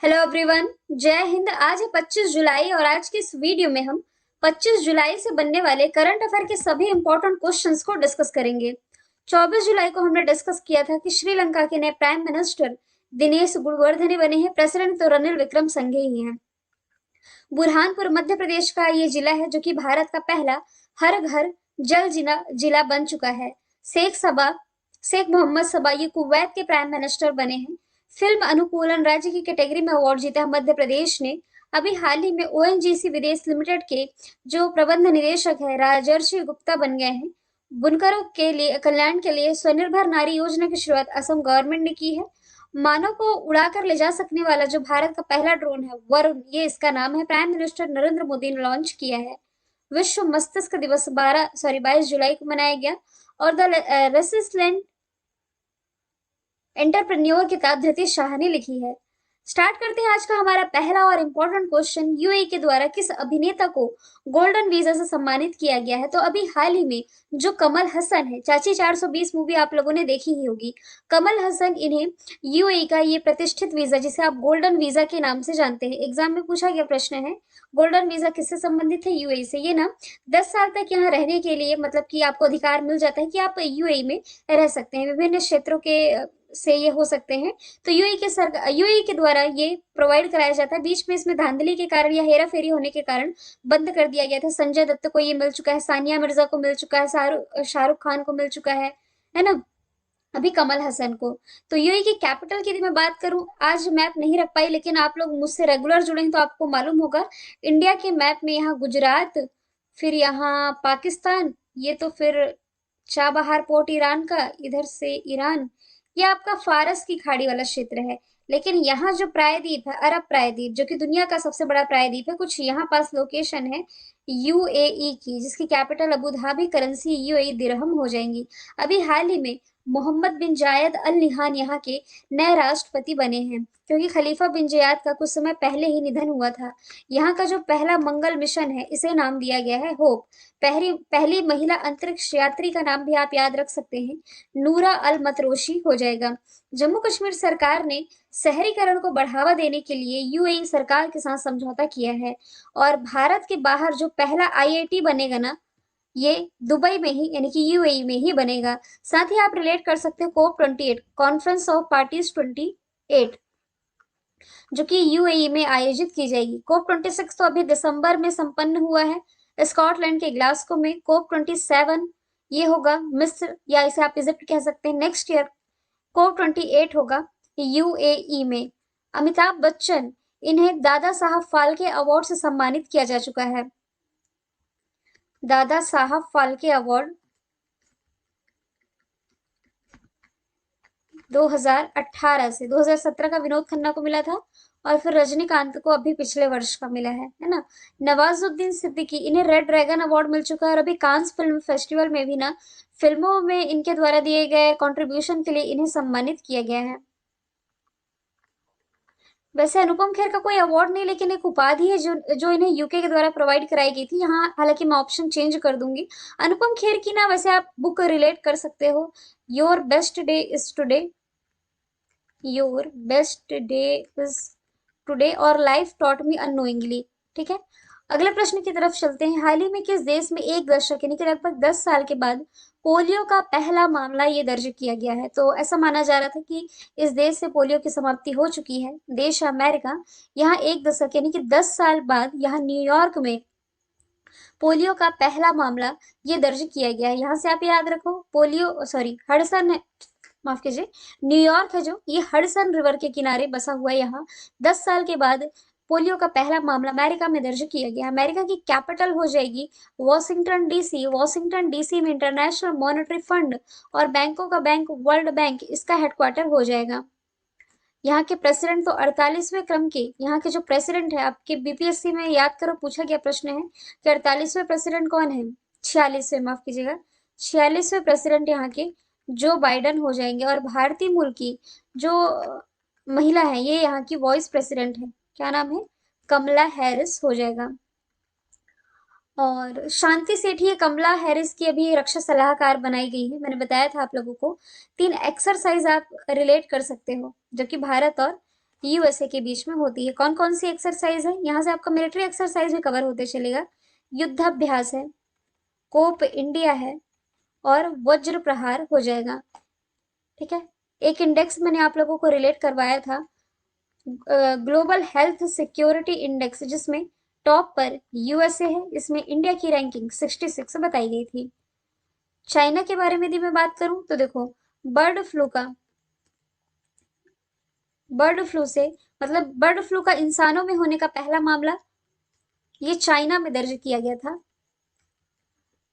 Hello everyone. जय हिंद। आज है 25 जुलाई और आज के इस वीडियो में हम 25 जुलाई से बनने वाले करंट अफेयर के सभी इंपॉर्टेंट क्वेश्चंस को डिस्कस करेंगे। 24 जुलाई को हमने डिस्कस किया था कि श्रीलंका के नए प्राइम मिनिस्टर दिनेश गुणवर्धने बने हैं। प्रेसिडेंट तो रनिल विक्रमसिंघे ही हैं। बुरहानपुर मध्य प्रदेश का ये जिला है जो कि भारत का पहला हर घर जल जिला जिला बन चुका है। शेख मोहम्मद सबा ये कुवैत के प्राइम मिनिस्टर बने हैं। फिल्म अनुकूलन राज्य की कैटेगरी में अवार्ड जीता है मध्य प्रदेश ने। अभी हाल ही में ओएनजीसी विदेश लिमिटेड के जो प्रबंध निदेशक है राजर्षि गुप्ता बन गए हैं। बुनकरों के लिए कल्याण के लिए स्वनिर्भर नारी योजना की शुरुआत असम गवर्नमेंट ने की है। मानव को उड़ाकर ले जा सकने वाला जो भारत का पहला ड्रोन है वरुण, ये इसका नाम है, प्राइम मिनिस्टर नरेंद्र मोदी ने लॉन्च किया है। विश्व मस्तिष्क दिवस 22 जुलाई को मनाया गया। और द रेसिस्टेंट एंटरप्रेन्योर किताब धृति शाह ने लिखी है। स्टार्ट करते हैं आज का हमारा पहला और इम्पोर्टेंट क्वेश्चन। यूएई के द्वारा किस अभिनेता को गोल्डन वीजा से सम्मानित किया गया है? तो अभी हाल ही में जो कमल हसन है, चाची 420 मूवी आप लोगों ने देखी ही होगी। कमल हसन, इन्हें यूएई का ये प्रतिष्ठित वीजा जिसे आप गोल्डन वीजा के नाम से जानते हैं, एग्जाम में पूछा गया प्रश्न है। गोल्डन वीजा किससे संबंधित है? यूएई से। ये ना 10 साल तक यहाँ रहने के लिए, मतलब कि आपको अधिकार मिल जाता है कि आप यूएई में रह सकते हैं। विभिन्न क्षेत्रों के से ये हो सकते हैं। तो यूएई के द्वारा ये प्रोवाइड कराया जाता है। बीच में इसमें धांधली के कारण या हेरा फेरी होने के कारण बंद कर दिया गया था। संजय दत्त को ये मिल चुका है, सानिया मिर्जा को मिल चुका है, शाहरुख खान को मिल चुका है ना, अभी कमल हसन को। तो यूएई की कैपिटल की यदि मैं बात करूं, आज मैप नहीं रख पाई, लेकिन आप लोग मुझसे रेगुलर जुड़े हैं तो आपको मालूम होगा। इंडिया के मैप में यहाँ गुजरात, फिर यहाँ पाकिस्तान, ये तो फिर चाबहार पोर्ट ईरान का, इधर से ईरान, ये आपका फारस की खाड़ी वाला क्षेत्र है। लेकिन यहाँ जो प्रायद्वीप है, अरब प्रायद्वीप, जो कि दुनिया का सबसे बड़ा प्रायद्वीप है, कुछ यहाँ पास लोकेशन है यूएई की, जिसकी capital Abu Dhabi, currency UAE dirham हो जाएंगी। अभी हाल ही में मोहम्मद बिन जायद अल निहान यहाँ के नए राष्ट्रपति बने हैं, क्योंकि खलीफा बिन जायद का कुछ समय पहले ही निधन हुआ था। यहाँ का जो पहला मंगल मिशन है, इसे नाम दिया गया है होप। पहली पहली महिला अंतरिक्ष यात्री का नाम भी आप याद रख सकते हैं, नूरा अल मतरोशी हो जाएगा। जम्मू कश्मीर सरकार ने शहरीकरण को बढ़ावा देने के लिए यूएई सरकार के साथ समझौता किया है। और भारत के बाहर जो पहला आईआईटी बनेगा ना, ये दुबई में ही, यानी कि यूएई में ही बनेगा। साथ ही आप रिलेट कर सकते हो कोप 28, कॉन्फ्रेंस ऑफ पार्टीज 28, जो कि यूएई में आयोजित की जाएगी। कोप 26 तो अभी दिसंबर में संपन्न हुआ है स्कॉटलैंड के ग्लासगो में। कोप 27 ये होगा मिस्र, या इसे आप इजिप्ट कह सकते हैं, नेक्स्ट ईयर। कोप 28 होगा यूएई में। अमिताभ बच्चन, इन्हें दादा साहब फाल्के अवार्ड से सम्मानित किया जा चुका है। दादा साहब फाल्के अवार्ड 2018 से, 2017 का विनोद खन्ना को मिला था, और फिर रजनीकांत को अभी पिछले वर्ष का मिला है ना। नवाजुद्दीन सिद्दीकी, इन्हें रेड ड्रैगन अवार्ड मिल चुका है। और अभी कांस फिल्म फेस्टिवल में भी ना, फिल्मों में इनके द्वारा दिए गए कंट्रीब्यूशन के लिए इन्हें सम्मानित किया गया है। वैसे अनुपम खेर का कोई अवार्ड नहीं, लेकिन एक उपाधि है जो जो इन्हें यूके के द्वारा प्रोवाइड कराई गई थी। यहाँ हालांकि मैं ऑप्शन चेंज कर दूंगी। अनुपम खेर की ना, वैसे आप बुक रिलेट कर सकते हो, your best day is today, your best day is today, और लाइफ टॉट मी अननोइंगली। ठीक है, अगले प्रश्न की तरफ चलते हैं। हाल ही में किस देश में एक दशक यानी कि लगभग 10 साल के बाद पोलियो का पहला मामला ये दर्ज किया गया है? तो ऐसा माना जा रहा था कि इस देश से पोलियो की समाप्ति हो चुकी है। देश है अमेरिका। यहाँ एक दशक यानी कि 10 साल बाद यहाँ न्यूयॉर्क में पोलियो का पहला मामला ये दर्ज किया गया है। यहाँ से आप याद रखो, पोलियो सॉरी हडसन, माफ कीजिए, न्यूयॉर्क है जो, ये हडसन रिवर के किनारे बसा हुआ है। यहाँ 10 साल के बाद पोलियो का पहला मामला अमेरिका में दर्ज किया गया। अमेरिका की कैपिटल हो जाएगी वॉशिंगटन डीसी। वॉशिंगटन डीसी में इंटरनेशनल मॉनेटरी फंड और बैंकों का बैंक वर्ल्ड बैंक, इसका हेडक्वार्टर हो जाएगा। यहाँ के प्रेसिडेंट तो 48वें क्रम के, यहाँ के जो प्रेसिडेंट है, आपके बीपीएससी में याद करो पूछा गया प्रश्न है कि 48वें प्रेसिडेंट कौन है? 46वें, माफ कीजिएगा, 46वें प्रेसिडेंट यहाँ के जो बाइडन हो जाएंगे। और भारतीय मूल की जो महिला है, ये यहाँ की वाइस प्रेसिडेंट है, क्या नाम है? कमला हैरिस हो जाएगा। और शांति सेठी, ये कमला हैरिस की अभी रक्षा सलाहकार बनाई गई है। मैंने बताया था आप लोगों को। 3 एक्सरसाइज आप रिलेट कर सकते हो जो कि भारत और यूएसए के बीच में होती है। कौन कौन सी एक्सरसाइज है, यहाँ से आपका मिलिट्री एक्सरसाइज भी कवर होते चलेगा। युद्धाभ्यास है, कोप इंडिया है, और वज्र प्रहार हो जाएगा। ठीक है, एक इंडेक्स मैंने आप लोगों को रिलेट करवाया था, ग्लोबल हेल्थ सिक्योरिटी इंडेक्स, जिसमें टॉप पर यूएसए है, इसमें इंडिया की रैंकिंग 66 बताई गई थी। चाइना के बारे में यदि मैं बात करूं तो देखो, बर्ड फ्लू का बर्ड फ्लू से मतलब बर्ड फ्लू का इंसानों में होने का पहला मामला ये चाइना में दर्ज किया गया था।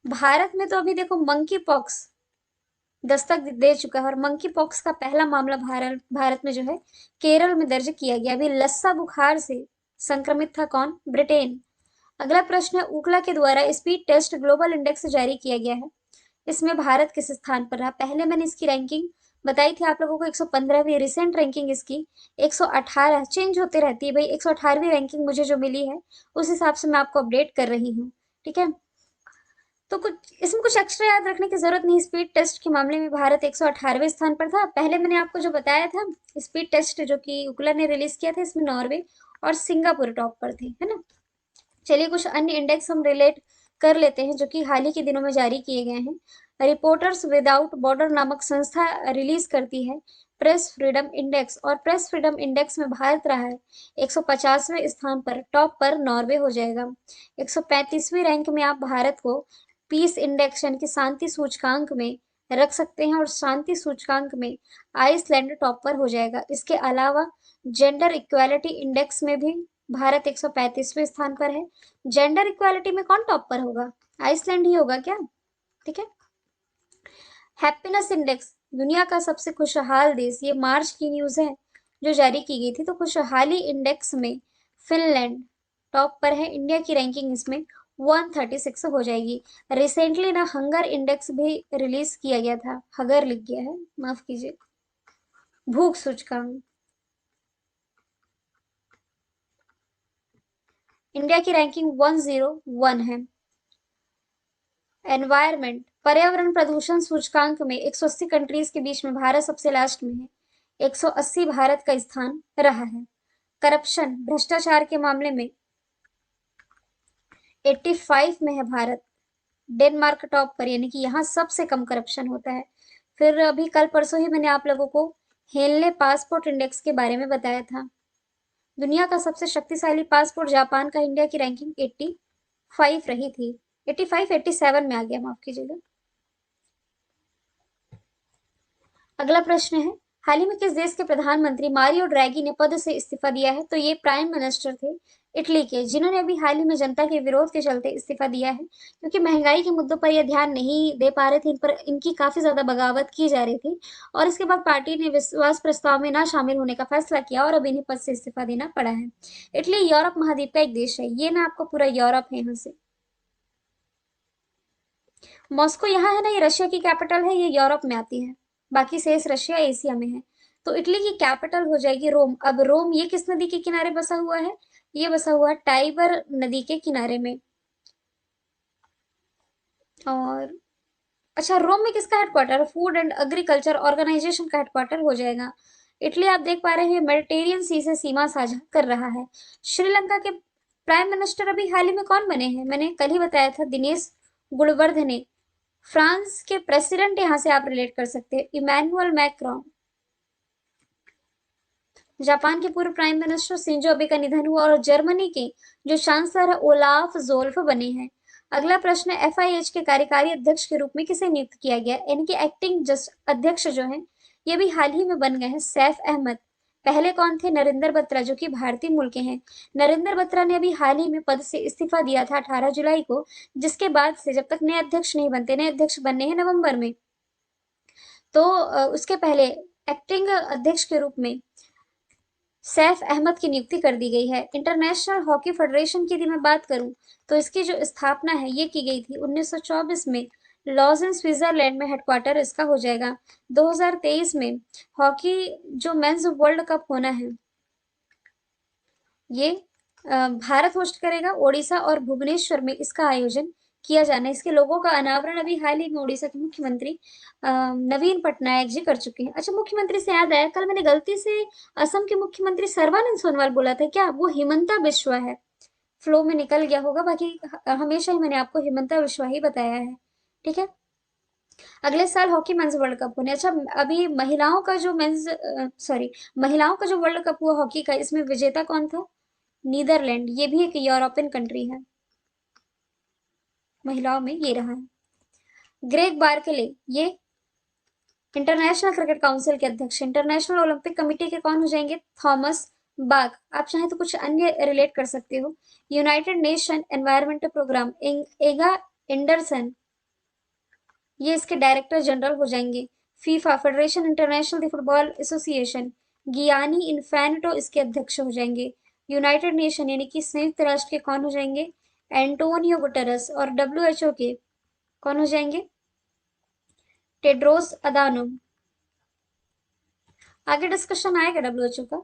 भारत में तो अभी देखो मंकी पॉक्स दस्तक दे चुका है, और मंकी पॉक्स का पहला मामला भारत में जो है केरल में दर्ज किया गया। अभी लस्सा बुखार से संक्रमित था कौन, ब्रिटेन। अगला प्रश्न है, उकला के द्वारा स्पीड टेस्ट ग्लोबल इंडेक्स जारी किया गया है, इसमें भारत किस स्थान पर रहा। पहले मैंने इसकी रैंकिंग बताई थी आप लोगों को, 115वीं रिसेंट रैंकिंग इसकी 118, चेंज होते रहती है भाई। 118वीं रैंकिंग मुझे जो मिली है उस हिसाब से मैं आपको अपडेट कर रही हूँ। ठीक है, तो कुछ इसमें कुछ एक्स्ट्रा याद रखने की जरूरत नहीं। स्पीड टेस्ट के मामले में भारत 118वें स्थान पर था। पहले मैंने आपको जो बताया था स्पीड टेस्ट जो कि उकला ने रिलीज किया था, इसमें नॉर्वे और सिंगापुर टॉप पर थे, है ना। चलिए कुछ अन्य इंडेक्स हम रिलेट कर लेते हैं जो कि हाल ही के दिनों में जारी किए गए हैं। रिपोर्टर्स विदाउट बॉर्डर नामक संस्था रिलीज करती है प्रेस फ्रीडम इंडेक्स, और प्रेस फ्रीडम इंडेक्स में भारत रहा है 150वें स्थान पर, टॉप पर नॉर्वे हो जाएगा। 135वीं रैंक में आप भारत को पीस इंडेक्स यानी कि शांति सूचकांक में रख सकते हैं, और शांति सूचकांक में आइसलैंड टॉप पर हो जाएगा। इसके अलावा जेंडर इक्वालिटी इंडेक्स में भी भारत 135वें स्थान पर है। जेंडर इक्वालिटी में कौन टॉप पर होगा, आइसलैंड ही होगा क्या। ठीक है, हैप्पीनेस इंडेक्स, दुनिया का सबसे खुशहाल देश, ये मार्च की न्यूज है जो जारी की गई थी। तो खुशहाली इंडेक्स में फिनलैंड टॉप पर है। इंडिया की रैंकिंग इसमें 136 हो जाएगी। रिसेंटली ना हंगर इंडेक्स भी रिलीज किया गया था, हगर लिख गया है, माफ कीजिए, भूख सूचकांक। इंडिया की रैंकिंग 101 है। एनवायरमेंट, पर्यावरण प्रदूषण सूचकांक में 180 कंट्रीज के बीच में भारत सबसे लास्ट में है। 180 भारत का स्थान रहा है। करप्शन, भ्रष्टाचार के मामले में 85 में है भारत। डेनमार्क टॉप पर, यानी कि यहाँ सबसे कम करप्शन होता है। फिर अभी कल परसों ही मैंने आप लोगों को हेनले पासपोर्ट इंडेक्स के बारे में बताया था। दुनिया का सबसे शक्तिशाली पासपोर्ट जापान का, इंडिया की रैंकिंग 85 रही थी। 85 87 में आ गया, माफ कीजिएगा। अगला प्रश्न है, हाल ही में किस देश के प्रधानमंत्री मारियो ड्रैगी ने पद से इस्तीफा दिया है। तो ये प्राइम मिनिस्टर थे इटली के, जिन्होंने अभी हाल ही में जनता के विरोध के चलते इस्तीफा दिया है, क्योंकि महंगाई के मुद्दों पर यह ध्यान नहीं दे पा रहे थे, इन पर इनकी काफी ज्यादा बगावत की जा रही थी, और इसके बाद पार्टी ने विश्वास प्रस्ताव में ना शामिल होने का फैसला किया, और अब इन्हें पद से इस्तीफा देना पड़ा है। इटली यूरोप महाद्वीप का एक देश है, ये ना आपको पूरा यूरोप है यहाँ से। मॉस्को यहाँ है ना, ये रशिया की कैपिटल है, ये यूरोप में आती है। बाकी शेष रशिया एशिया में है। तो इटली की कैपिटल हो जाएगी रोम। अब रोम ये किस नदी के किनारे बसा हुआ है, ये बसा हुआ है टाइबर नदी के किनारे में। और अच्छा, रोम में किसका headquarter, food and agriculture organisation का हेडक्वार्टर हो जाएगा। इटली आप देख पा रहे हैं मेडिटेरियन सी से सीमा साझा कर रहा है। श्रीलंका के प्राइम मिनिस्टर अभी हाल ही में कौन बने हैं, मैंने कल ही बताया था, दिनेश गुणवर्धने। फ्रांस के प्रेसिडेंट यहां से आप रिलेट कर सकते हैं, इमैनुअल मैक्रोन। जापान के पूर्व प्राइम मिनिस्टर सिंजो अबे का निधन हुआ, और जर्मनी के जो चांसलर है ओलाफ जोल्फ बने हैं। अगला प्रश्न, एफआईएच के कार्यकारी अध्यक्ष के रूप में किसे नियुक्त किया गया, यानी कि एक्टिंग जस्ट अध्यक्ष जो है ये भी हाल ही में बन गए हैं, सैफ अहमद। पहले कौन थे, नरेंद्र बत्रा, जो कि भारतीय मूल के हैं। नरेंद्र बत्रा ने अभी हाल ही में पद से इस्तीफा दिया था 18 जुलाई को, जिसके बाद से जब तक नए अध्यक्ष नहीं बनते, नए अध्यक्ष बनने हैं नवंबर में, तो उसके पहले एक्टिंग अध्यक्ष के रूप में सैफ अहमद की नियुक्ति कर दी गई है। इंटरनेशनल हॉकी फेडरेशन की यदि मैं बात करूं तो इसकी जो स्थापना है ये की गई थी 1924 में, लॉज़न स्विट्जरलैंड में हेडक्वार्टर इसका हो जाएगा। 2023 में हॉकी जो मेंस वर्ल्ड कप होना है ये भारत होस्ट करेगा, ओडिशा और भुवनेश्वर में इसका आयोजन किया जाना, इसके लोगों का अनावरण अभी हाल ही में उड़ीसा के मुख्यमंत्री नवीन पटनायक जी कर चुके हैं। अच्छा, मुख्यमंत्री से याद आया, कल मैंने गलती से असम के मुख्यमंत्री सर्बानंद सोनोवाल बोला था क्या? वो हिमंता बिश्वा है। फ्लो में निकल गया होगा, बाकी हमेशा ही मैंने आपको हिमंता बिश्वा ही बताया है। ठीक है। अगले साल हॉकी मेंस वर्ल्ड कप होने। अच्छा, अभी महिलाओं का जो महिलाओं का जो वर्ल्ड कप हुआ हॉकी का, इसमें विजेता कौन था? नीदरलैंड। ये भी एक यूरोपियन कंट्री है। महिलाओं में ये रहा है। ग्रेग बार्कले, ये इंटरनेशनल क्रिकेट काउंसिल के अध्यक्ष। इंटरनेशनल ओलंपिक कमेटी के कौन हो जाएंगे? Thomas Bach. आप चाहें तो कुछ अन्य रिलेट कर सकते हो। यूनाइटेड नेशन एनवायरमेंटल प्रोग्राम, एगा एंडरसन, ये इसके डायरेक्टर जनरल हो जाएंगे। FIFA, Federation International the Football Association, Gianni Infantino इसके अध्यक्ष हो जाएंगे। यूनाइटेड नेशन यानी कि संयुक्त राष्ट्र के कौन हो जाएंगे? Antonio Guterres. और डब्ल्यूएचओ के कौन हो जाएंगे? टेड्रोस अदानोम। आगे डिस्कशन आएगा डब्ल्यूएचओ का।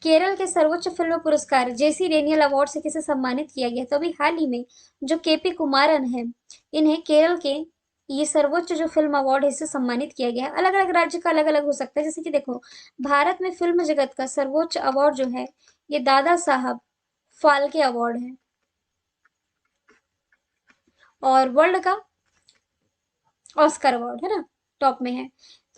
केरल के सर्वोच्च फिल्म पुरस्कार जेसी डेनियल अवार्ड से किसे सम्मानित किया गया? तो अभी हाल ही में जो केपी कुमारन है, इन्हें केरल के ये सर्वोच्च जो फिल्म अवार्ड है इससे सम्मानित किया गया है। अलग अलग राज्य का अलग अलग हो सकता है। जैसे कि देखो, भारत में फिल्म जगत का सर्वोच्च अवार्ड जो है ये दादा साहब फाल्के अवार्ड है। और वर्ल्ड का ऑस्कर अवार्ड है ना, टॉप में है।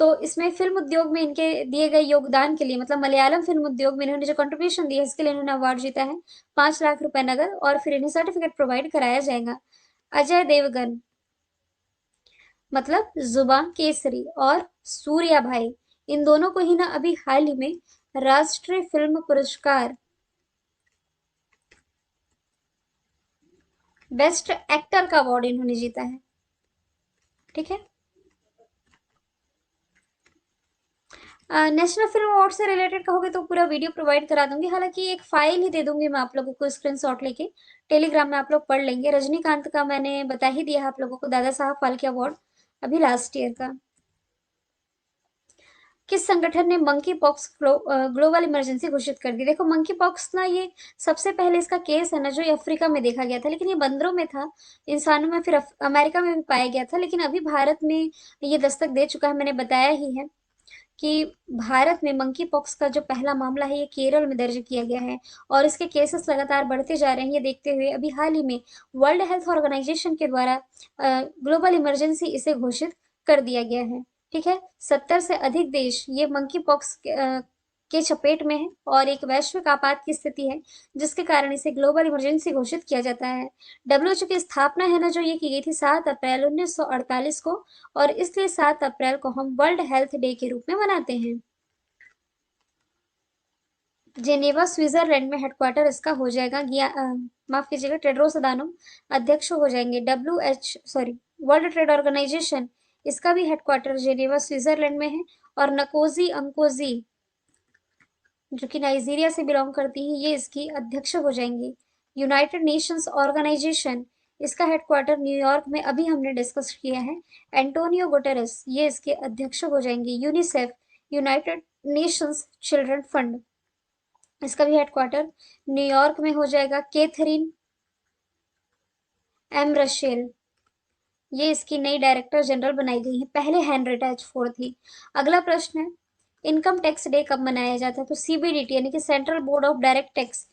तो इसमें फिल्म उद्योग में इनके दिए गए योगदान के लिए, मतलब मलयालम फिल्म उद्योग में इन्होंने जो कंट्रीब्यूशन दिया है इसके लिए इन्होंने अवार्ड जीता है। 5 लाख रुपए नगद, और फिर इन्हें सर्टिफिकेट प्रोवाइड कराया जाएगा। अजय देवगन, मतलब जुबान केसरी, और सूर्या भाई, इन दोनों को ही ना अभी हाल ही में राष्ट्रीय फिल्म पुरस्कार बेस्ट एक्टर का अवार्ड इन्होंने जीता है। ठीक है। नेशनल फिल्म अवार्ड से रिलेटेड कहोगे तो पूरा वीडियो प्रोवाइड करा दूंगी, हालांकि एक फाइल ही दे दूंगी मैं आप लोगों को स्क्रीनशॉट लेके, टेलीग्राम में आप लोग पढ़ लेंगे। रजनीकांत का मैंने बता ही दिया है आप लोगों को, दादा साहब फाल्के अवार्ड अभी लास्ट ईयर का। किस संगठन ने मंकी पॉक्स ग्लोबल इमरजेंसी घोषित कर दी? देखो, मंकी पॉक्स ना, ये सबसे पहले इसका केस है ना जो ये अफ्रीका में देखा गया था, लेकिन ये बंदरों में था, इंसानों में फिर अमेरिका में भी पाया गया था, लेकिन अभी भारत में ये दस्तक दे चुका है। मैंने बताया ही है कि भारत में मंकी पॉक्स का जो पहला मामला है ये केरल में दर्ज किया गया है, और इसके केसेस लगातार बढ़ते जा रहे हैं। ये देखते हुए अभी हाल ही में वर्ल्ड हेल्थ ऑर्गेनाइजेशन के द्वारा ग्लोबल इमरजेंसी इसे घोषित कर दिया गया है। ठीक है। 70 से अधिक देश ये मंकी पॉक्स के चपेट में है, और एक वैश्विक आपात की स्थिति है, जिसके कारण इसे ग्लोबल इमरजेंसी घोषित किया जाता है। डब्ल्यूएचओ की स्थापना है ना जो ये की गई थी 7 अप्रैल 1948 को, और इसलिए 7 अप्रैल को हम वर्ल्ड हेल्थ डे के रूप में मनाते हैं। जेनेवा स्विट्जरलैंड में हेडक्वार्टर इसका हो जाएगा। माफ कीजिएगा, टेड्रोस अदानोम अध्यक्ष हो जाएंगे। वर्ल्ड ट्रेड ऑर्गेनाइजेशन, इसका भी हेडक्वार्टर जेनेवा स्विट्जरलैंड में है। और नकोजी अंकोजी, जो कि नाइजीरिया से बिलोंग करती है, ये इसकी अध्यक्ष हो जाएंगी। यूनाइटेड नेशंस ऑर्गेनाइजेशन, इसका हेडक्वार्टर न्यूयॉर्क में अभी हमने डिस्कस किया है। एंटोनियो गुटेरेस, ये इसके अध्यक्ष हो जाएंगे। UNICEF, United Nations children fund, इसका भी हेडक्वार्टर न्यूयॉर्क में हो जाएगा। कैथरीन एम रशेल, ये इसकी नई डायरेक्टर जनरल बनाई गई है, पहले हैनरिटा एच 4 थी। अगला प्रश्न है, इनकम टैक्स डे कब मनाया जाता है? तो सीबीडीटी यानी कि central board of direct tax,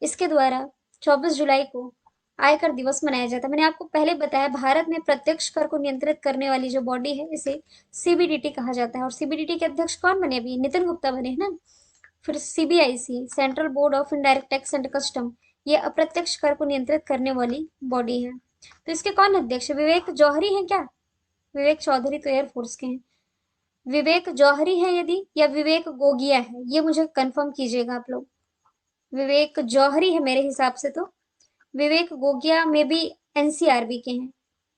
इसके द्वारा 24 जुलाई को आयकर दिवस मनाया जाता है। मैंने आपको पहले बताया, भारत में प्रत्यक्ष कर को नियंत्रित करने वाली जो बॉडी है इसे सीबीडीटी कहा जाता है। और सीबीडीटी के अध्यक्ष कौन बने? अभी नितिन गुप्ता बने हैं ना। फिर CBIC, central board of indirect tax and custom, ये अप्रत्यक्ष कर को नियंत्रित करने वाली बॉडी है। तो इसके कौन अध्यक्ष है? विवेक जौहरी है क्या? विवेक चौधरी तो एयरफोर्स के हैं। विवेक जौहरी है यदि, या विवेक गोगिया है, ये मुझे कंफर्म कीजिएगा आप लोग। विवेक जौहरी है मेरे हिसाब से तो। विवेक गोगिया में भी एनसीआरबी के हैं।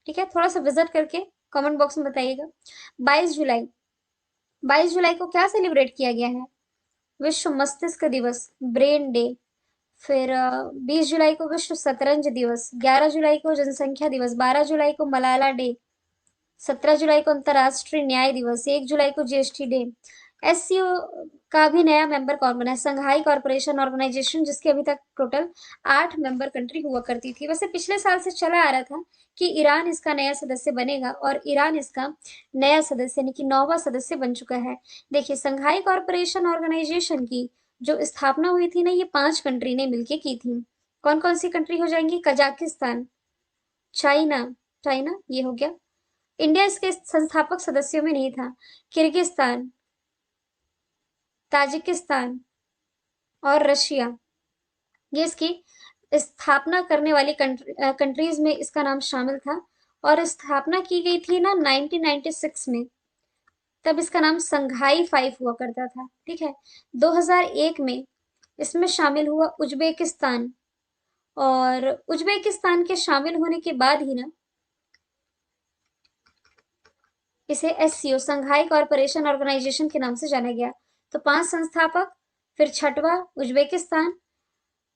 ठीक है, थोड़ा सा विजिट करके कमेंट बॉक्स में बताइएगा। 22 जुलाई, 22 जुलाई को क्या सेलिब्रेट किया गया है? विश्व मस्तिष्क दिवस, ब्रेन डे। फिर 20 जुलाई को विश्व शतरंज दिवस, 11 जुलाई को जनसंख्या दिवस, 12 जुलाई को मलाला डे, 17 जुलाई को अंतर्राष्ट्रीय न्याय दिवस, 1 जुलाई को जीएसटी डे। एससीओ का भी नया मेंबर कौन बना है? संघाई कॉरपोरेशन ऑर्गेनाइजेशन, जिसके अभी तक टोटल 8 मेंबर कंट्री हुआ करती थी। वैसे पिछले साल से चला आ रहा था कि ईरान इसका नया सदस्य बनेगा, और ईरान इसका नया सदस्य यानी कि 9वां सदस्य बन चुका है। देखिए, संघाई कॉरपोरेशन ऑर्गेनाइजेशन की जो स्थापना हुई थी ना, ये 5 कंट्री ने मिलके की थी। कौन कौन सी कंट्री हो जाएंगी? कजाकिस्तान, चाइना, चाइना ये हो गया। इंडिया इसके संस्थापक सदस्यों में नहीं था। किर्गिस्तान, ताजिकिस्तान और रशिया, ये इसकी स्थापना करने वाली कंट्रीज में इसका नाम शामिल था। और स्थापना की गई थी ना 1996 में, तब इसका नाम संघाई 5 हुआ करता था। ठीक है। 2001 में इसमें शामिल हुआ उज्बेकिस्तान, और उज्बेकिस्तान के शामिल होने के बाद ही ना इसे एससीओ संघाई कॉरपोरेशन ऑर्गेनाइजेशन के नाम से जाना गया। तो 5 संस्थापक, फिर छठवां उज्बेकिस्तान,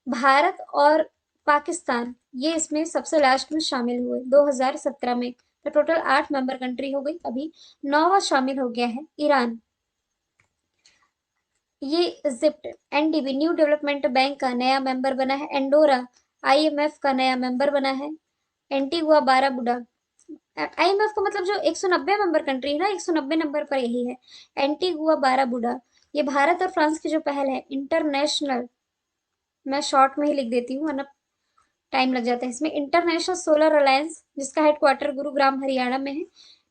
भारत और पाकिस्तान, ये इसमें सबसे लास्ट में शामिल हुए 2017 में। तो टोटल 8 मेंबर कंट्री हो गई। अभी 9वां शामिल हो गया है ईरान। ये Egypt NDB new development bank का नया मेंबर बना है। एंडोरा आईएमएफ का नया मेंबर बना है। एंटीगुआ बाराबुडा, आईएमएफ का मतलब जो 190 मेंबर कंट्री है ना, 190 नंबर पर यही है। एंटीगुआ बाराबुडा, ये भारत और फ्रांस की जो पहल है इंटरनेशनल, मैं शॉर्ट में ही लिख देती हूँ वरना टाइम लग जाता है इसमें, इंटरनेशनल सोलर अलायंस, जिसका हेडक्वार्टर गुरुग्राम हरियाणा में है।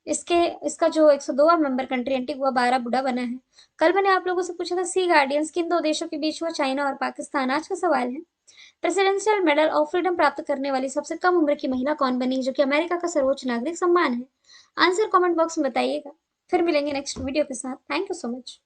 इसके इसका जो 102वां मेंबर कंट्री एंटीगुआ बाराबुडा बना है। कल मैंने आप लोगों से पूछा था सी गार्डियंस किन 2 देशों के बीच हुआ? चाइना और पाकिस्तान। आज का सवाल है, प्रेसिडेंशियल मेडल ऑफ फ्रीडम प्राप्त करने वाली सबसे कम उम्र की महिला कौन बनी, जो कि अमेरिका का सर्वोच्च नागरिक सम्मान है? आंसर कमेंट बॉक्स में बताइएगा। फिर मिलेंगे नेक्स्ट वीडियो के साथ। Thank you so much.